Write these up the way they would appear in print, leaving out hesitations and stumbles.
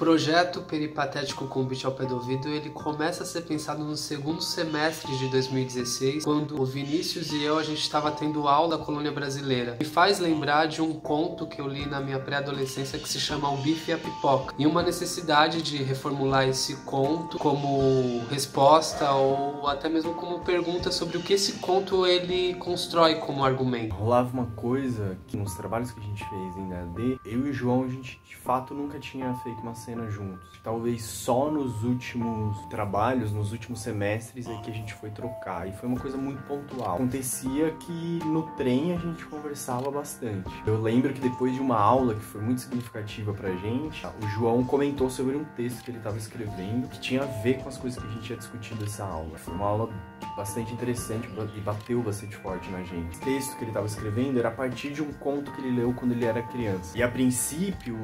projeto Peripatético com o Beat ao Pé do Ouvido, ele começa a ser pensado no segundo semestre de 2016, quando o Vinícius e eu, a gente estava tendo aula da colônia brasileira. Me faz lembrar de um conto que eu li na minha pré-adolescência que se chama O Bife e a Pipoca. E uma necessidade de reformular esse conto como resposta ou até mesmo como pergunta sobre o que esse conto ele constrói como argumento. Rolava uma coisa que nos trabalhos que a gente fez em AD, eu e o João, a gente de fato nunca tinha feito uma cena juntos. Talvez só nos últimos trabalhos, nos últimos semestres é que a gente foi trocar. E foi uma coisa muito pontual. Acontecia que no trem a gente conversava bastante. Eu lembro que depois de uma aula que foi muito significativa pra gente, o João comentou sobre um texto que ele estava escrevendo que tinha a ver com as coisas que a gente tinha discutido nessa aula. Foi uma aula bastante interessante e bateu bastante forte na gente. O texto que ele estava escrevendo era a partir de um conto que ele leu quando ele era criança. E a princípio,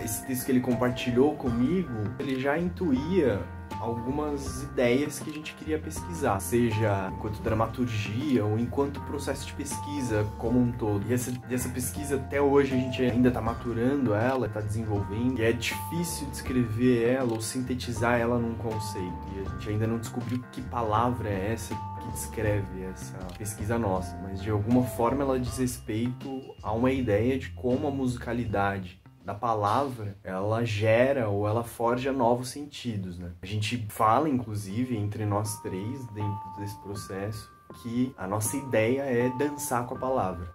esse texto que ele compartilhou comigo, ele já intuía algumas ideias que a gente queria pesquisar, seja enquanto dramaturgia ou enquanto processo de pesquisa como um todo. E essa pesquisa até hoje a gente ainda está maturando ela, está desenvolvendo, e é difícil descrever ela ou sintetizar ela num conceito. E a gente ainda não descobriu que palavra é essa que descreve essa pesquisa nossa, mas de alguma forma ela diz respeito a uma ideia de como a musicalidade da palavra, ela gera ou ela forja novos sentidos, né? A gente fala, inclusive, entre nós três, dentro desse processo, que a nossa ideia é dançar com a palavra.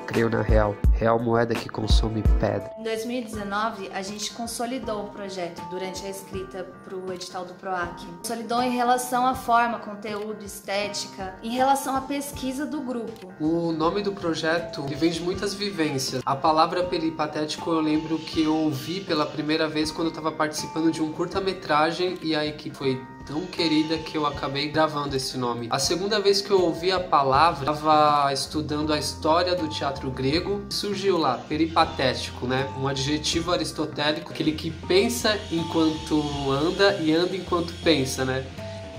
Creio na real moeda que consome pedra. Em 2019, a gente consolidou o projeto durante a escrita para o edital do PROAC. Consolidou em relação à forma, conteúdo, estética, em relação à pesquisa do grupo. O nome do projeto vem de muitas vivências. A palavra peripatético eu lembro que eu ouvi pela primeira vez quando eu estava participando de um curta-metragem e a equipe foi tão querida que eu acabei gravando esse nome. A segunda vez que eu ouvi a palavra, eu estava estudando a história do teatro grego, surgiu lá, peripatético, né? Um adjetivo aristotélico, aquele que pensa enquanto anda e anda enquanto pensa, né?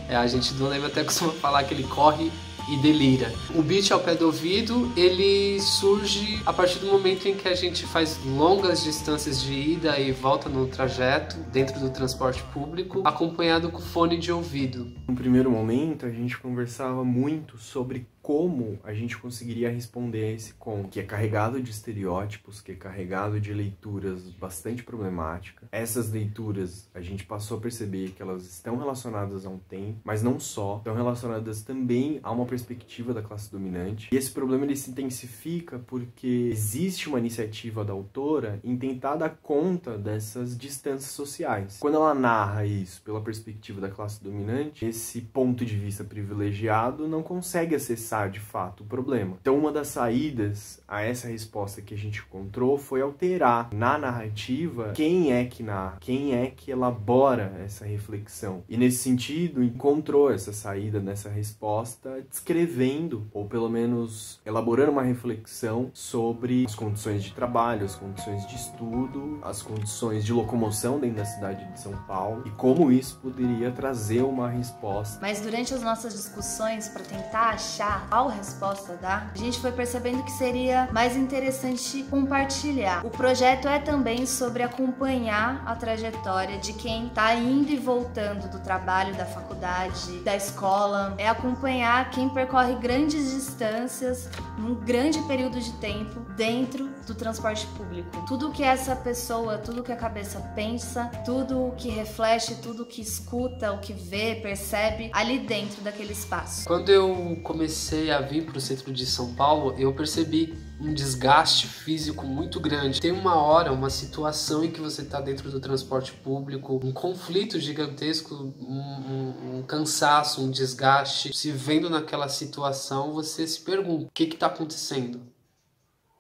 A gente do Leme até costuma falar que ele corre e delira. O Beat ao Pé do Ouvido, ele surge a partir do momento em que a gente faz longas distâncias de ida e volta no trajeto, dentro do transporte público, acompanhado com fone de ouvido. No primeiro momento, a gente conversava muito sobre como a gente conseguiria responder a esse conto, que é carregado de estereótipos, que é carregado de leituras bastante problemáticas. Essas leituras, a gente passou a perceber que elas estão relacionadas a um tempo, mas não só, estão relacionadas também a uma perspectiva da classe dominante. E esse problema ele se intensifica porque existe uma iniciativa da autora em tentar dar conta dessas distâncias sociais. Quando ela narra isso pela perspectiva da classe dominante, esse ponto de vista privilegiado não consegue acessar de fato o problema. Então uma das saídas a essa resposta que a gente encontrou foi alterar na narrativa quem é que narra, quem é que elabora essa reflexão. E nesse sentido encontrou essa saída nessa resposta descrevendo, ou pelo menos elaborando uma reflexão sobre as condições de trabalho, as condições de estudo, as condições de locomoção dentro da cidade de São Paulo e como isso poderia trazer uma resposta. Mas durante as nossas discussões para tentar achar qual resposta dar, a gente foi percebendo que seria mais interessante compartilhar. O projeto é também sobre acompanhar a trajetória de quem está indo e voltando do trabalho, da faculdade, da escola. É acompanhar quem percorre grandes distâncias num grande período de tempo dentro do transporte público. Tudo que essa pessoa, tudo que a cabeça pensa, tudo o que reflete, tudo o que escuta, o que vê, percebe ali dentro daquele espaço. Quando eu comecei a vir para o centro de São Paulo, eu percebi um desgaste físico muito grande. Tem uma hora, uma situação em que você está dentro do transporte público, um conflito gigantesco, um cansaço, um desgaste. Se vendo naquela situação, você se pergunta, o que está acontecendo?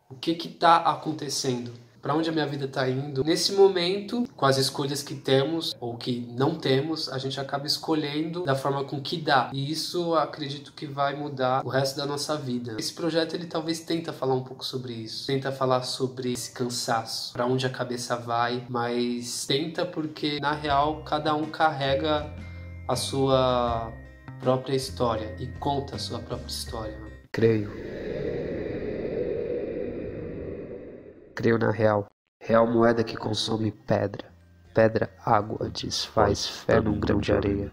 O que está acontecendo? Para onde a minha vida está indo? Nesse momento, com as escolhas que temos ou que não temos, a gente acaba escolhendo da forma com que dá. E isso acredito que vai mudar o resto da nossa vida. Esse projeto ele talvez tenta falar um pouco sobre isso. Tenta falar sobre esse cansaço, para onde a cabeça vai, mas tenta porque na real cada um carrega a sua própria história e conta a sua própria história. Creio na real Real moeda que consome pedra. Pedra, água, desfaz fé num grão de areia.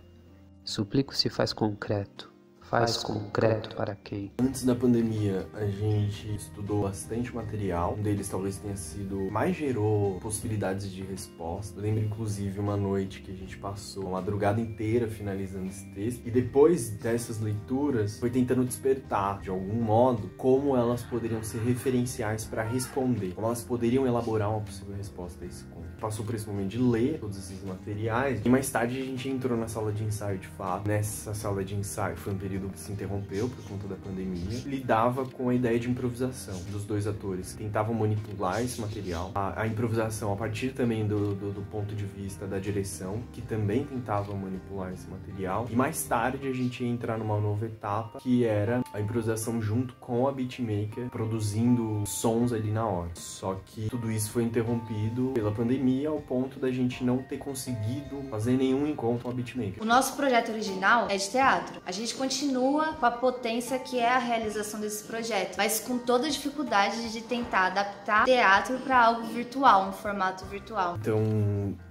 Suplico se faz concreto. Faz concreto para quem? Antes da pandemia, a gente estudou bastante material. Um deles talvez tenha sido mais gerou possibilidades de resposta. Eu lembro, inclusive, uma noite que a gente passou a madrugada inteira finalizando esse texto. E depois dessas leituras, foi tentando despertar, de algum modo, como elas poderiam ser referenciais para responder. Como elas poderiam elaborar uma possível resposta a esse conto. Passou por esse momento de ler todos esses materiais. E mais tarde a gente entrou na sala de ensaio, de fato. Nessa sala de ensaio foi um período que se interrompeu por conta da pandemia, lidava com a ideia de improvisação dos dois atores, tentavam manipular esse material, a improvisação a partir também do ponto de vista da direção, que também tentava manipular esse material, e mais tarde a gente ia entrar numa nova etapa, que era a improvisação junto com a beatmaker, produzindo sons ali na hora. Só que tudo isso foi interrompido pela pandemia, ao ponto da gente não ter conseguido fazer nenhum encontro com a beatmaker. O nosso projeto original é de teatro. A gente continua com a potência que é a realização desse projeto, mas com toda a dificuldade de tentar adaptar teatro para algo virtual, um formato virtual. Então,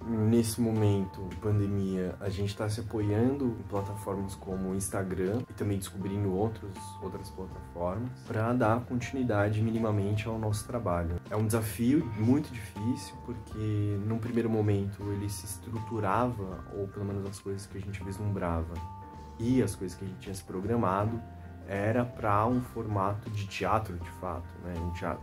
nesse momento de pandemia, a gente está se apoiando em plataformas como o Instagram e também descobrindo outras plataformas para dar continuidade minimamente ao nosso trabalho. É um desafio muito difícil porque, num primeiro momento, ele se estruturava, ou pelo menos as coisas que a gente vislumbrava, e as coisas que a gente tinha se programado era para um formato de teatro, de fato, né? Um teatro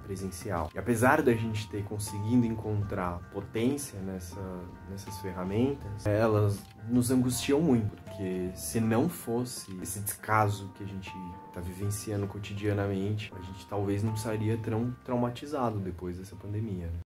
presencial. E apesar da gente ter conseguido encontrar potência nessas ferramentas, elas nos angustiam muito, porque se não fosse esse descaso que a gente está vivenciando cotidianamente, a gente talvez não estaria tão traumatizado depois dessa pandemia, né?